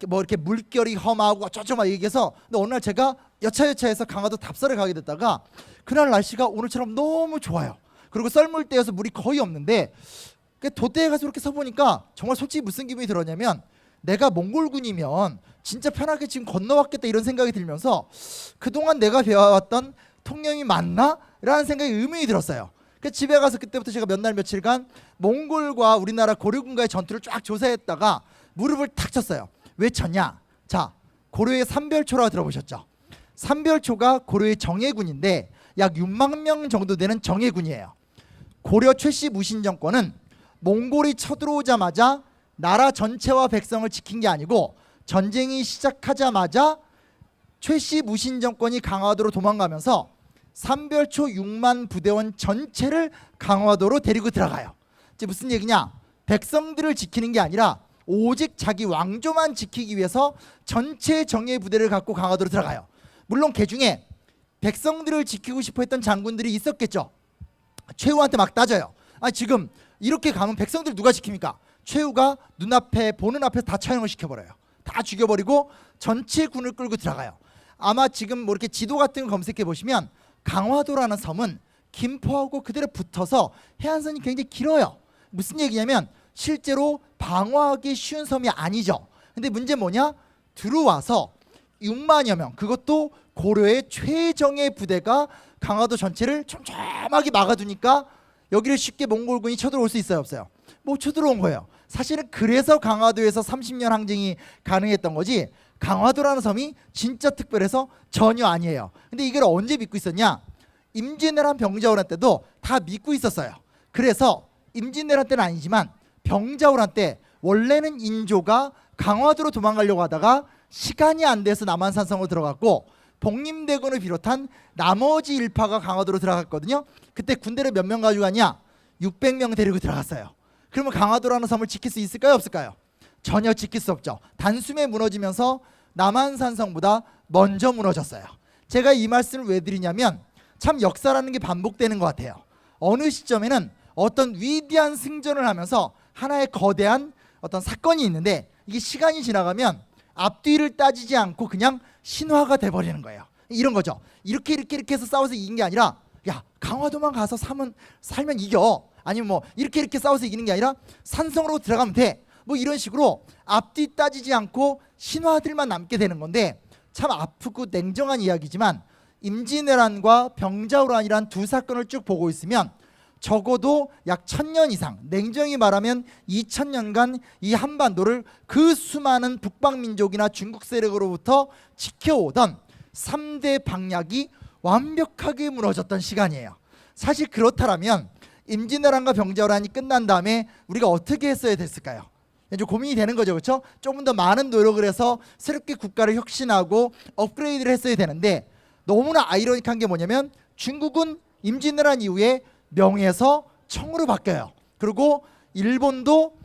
S1: 뭐 이렇게 물결이 험하고 어쩌고 막 얘기해서, 근데 어느 날 제가 여차여차해서 강화도 답사를 가게 됐다가 그날 날씨가 오늘처럼 너무 좋아요. 그리고 썰물 때여서 물이 거의 없는데 도대에 가서 이렇게 서보니까 정말 솔직히 무슨 기분이 들었냐면, 내가 몽골군이면 진짜 편하게 지금 건너왔겠다 이런 생각이 들면서 그동안 내가 배워왔던 통념이 맞나? 라는 생각이 의문이 들었어요. 그 집에 가서 그때부터 제가 몇 날 며칠간 몽골과 우리나라 고려군과의 전투를 쫙 조사했다가 무릎을 탁 쳤어요. 왜 쳤냐? 자, 고려의 삼별초라고 들어보셨죠? 삼별초가 고려의 정예군인데 약 6만 명 정도 되는 정예군이에요. 고려 최씨 무신 정권은 몽골이 쳐들어오자마자 나라 전체와 백성을 지킨 게 아니고 전쟁이 시작하자마자 최씨 무신 정권이 강화도로 도망가면서 삼별초 6만 부대원 전체를 강화도로 데리고 들어가요. 이제 무슨 얘기냐? 백성들을 지키는 게 아니라 오직 자기 왕조만 지키기 위해서 전체 정예 부대를 갖고 강화도로 들어가요. 물론 그 중에 백성들을 지키고 싶어 했던 장군들이 있었겠죠. 최후한테 막 따져요. 아, 지금 이렇게 가면 백성들 누가 지킵니까? 최후가 눈앞에 보는 앞에서 다 처형을 시켜버려요. 다 죽여버리고 전체 군을 끌고 들어가요. 아마 지금 뭐 이렇게 지도 같은 거 검색해 보시면 강화도라는 섬은 김포하고 그대로 붙어서 해안선이 굉장히 길어요. 무슨 얘기냐면 실제로 방어하기 쉬운 섬이 아니죠. 근데 문제 뭐냐? 들어와서 6만여 명, 그것도 고려의 최정예 부대가 강화도 전체를 촘촘하게 막아두니까 여기를 쉽게 몽골군이 쳐들어올 수 있어요, 없어요? 뭐 쳐들어온 거예요. 사실은 그래서 강화도에서 30년 항쟁이 가능했던 거지, 강화도라는 섬이 진짜 특별해서 전혀 아니에요. 근데 이걸 언제 믿고 있었냐? 임진왜란 병자호란 때도 다 믿고 있었어요. 그래서 임진왜란 때는 아니지만 병자호란 때 원래는 인조가 강화도로 도망가려고 하다가 시간이 안 돼서 남한산성으로 들어갔고 복림대군을 비롯한 나머지 일파가 강화도로 들어갔거든요. 그때 군대를 몇 명 가지고 갔냐? 600명 데리고 들어갔어요. 그러면 강화도라는 섬을 지킬 수 있을까요, 없을까요? 전혀 지킬 수 없죠. 단숨에 무너지면서 남한산성보다 먼저 무너졌어요. 제가 이 말씀을 왜 드리냐면 참 역사라는 게 반복되는 것 같아요. 어느 시점에는 어떤 위대한 승전을 하면서 하나의 거대한 어떤 사건이 있는데 이게 시간이 지나가면 앞뒤를 따지지 않고 그냥 신화가 돼버리는 거예요. 이런 거죠. 이렇게 해서 싸워서 이긴 게 아니라 야, 강화도만 가서 살면 이겨. 아니면 뭐 이렇게 싸워서 이기는 게 아니라 산성으로 들어가면 돼. 뭐 이런 식으로 앞뒤 따지지 않고 신화들만 남게 되는 건데 참 아프고 냉정한 이야기지만 임진왜란과 병자호란이란 두 사건을 쭉 보고 있으면 적어도 약 1000년 이상, 냉정히 말하면 2000년간 이 한반도를 그 수많은 북방민족이나 중국 세력으로부터 지켜오던 3대 방약이 완벽하게 무너졌던 시간이에요. 사실 그렇다면 임진왜란과 병자호란이 끝난 다음에 우리가 어떻게 했어야 됐을까요? 좀 고민이 되는 거죠, 그렇죠? 조금 더 많은 노력을 해서 새롭게 국가를 혁신하고 업그레이드를 했어야 되는데 너무나 아이러니한 게 뭐냐면 중국은 임진왜란 이후에 명에서 청으로 바뀌어요. 그리고 일본도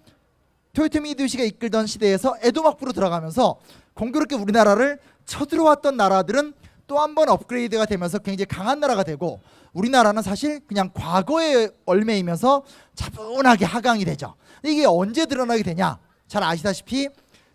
S1: 토요토미 히데요시가 이끌던 시대에서 에도막부로 들어가면서 공교롭게 우리나라를 쳐들어왔던 나라들은 또 한 번 업그레이드가 되면서 굉장히 강한 나라가 되고 우리나라는 사실 그냥 과거에 얽매이면서 차분하게 하강이 되죠. 이게 언제 드러나게 되냐? 잘 아시다시피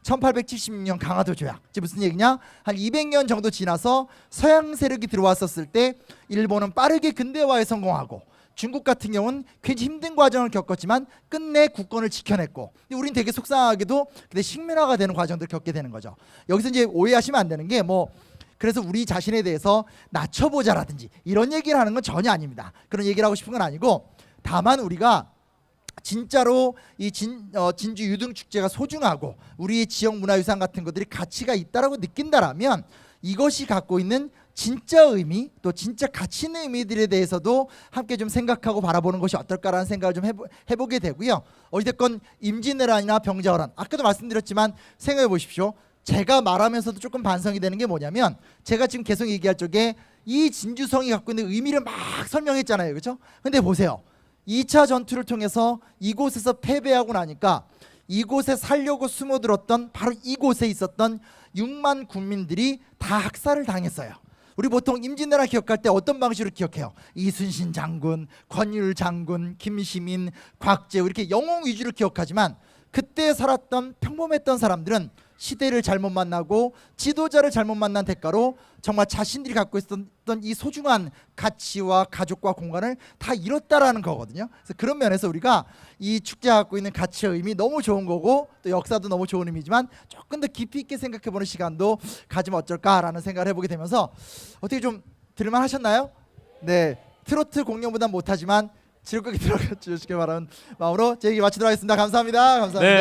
S1: 1876년 강화도 조약. 이게 무슨 얘기냐? 한 200년 정도 지나서 서양 세력이 들어왔었을 때 일본은 빠르게 근대화에 성공하고 중국 같은 경우는 굉장히 힘든 과정을 겪었지만 끝내 국권을 지켜냈고 우리는 되게 속상하게도 근데 식민화가 되는 과정들을 겪게 되는 거죠. 여기서 이제 오해하시면 안 되는 게 뭐 그래서 우리 자신에 대해서 낮춰보자라든지 이런 얘기를 하는 건 전혀 아닙니다. 그런 얘기를 하고 싶은 건 아니고 다만 우리가 진짜로 이 진주 유등축제가 소중하고 우리의 지역 문화유산 같은 것들이 가치가 있다라고 느낀다라면 이것이 갖고 있는 진짜 의미 또 진짜 가치 있는 의미들에 대해서도 함께 좀 생각하고 바라보는 것이 어떨까라는 생각을 좀 해보게 되고요. 어찌됐건 임진왜란이나 병자호란 아까도 말씀드렸지만 생각해 보십시오. 제가 말하면서도 조금 반성이 되는 게 뭐냐면 제가 지금 계속 얘기할 적에 이 진주성이 갖고 있는 의미를 막 설명했잖아요, 그렇죠? 근데 보세요. 2차 전투를 통해서 이곳에서 패배하고 나니까 이곳에 살려고 숨어들었던 바로 이곳에 있었던 6만 군민들이 다 학살을 당했어요. 우리 보통 임진왜란 기억할 때 어떤 방식으로 기억해요? 이순신 장군, 권율 장군, 김시민, 곽재우 이렇게 영웅 위주로 기억하지만 그때 살았던 평범했던 사람들은 시대를 잘못 만나고 지도자를 잘못 만난 대가로 정말 자신들이 갖고 있었던 이 소중한 가치와 가족과 공간을 다 잃었다라는 거거든요. 그래서 그런 면에서 우리가 이 축제가 갖고 있는 가치와 의미 너무 좋은 거고 또 역사도 너무 좋은 의미지만 조금 더 깊이 있게 생각해보는 시간도 가지면 어쩔까라는 생각을 해보게 되면서 어떻게 좀 들을만 하셨나요? 네, 트로트 공연보다 못하지만 지옥 끄기 들어가 주시길 바라는 마음으로 제 얘기 마치도록 하겠습니다. 감사합니다. 감사합니다.
S2: 네.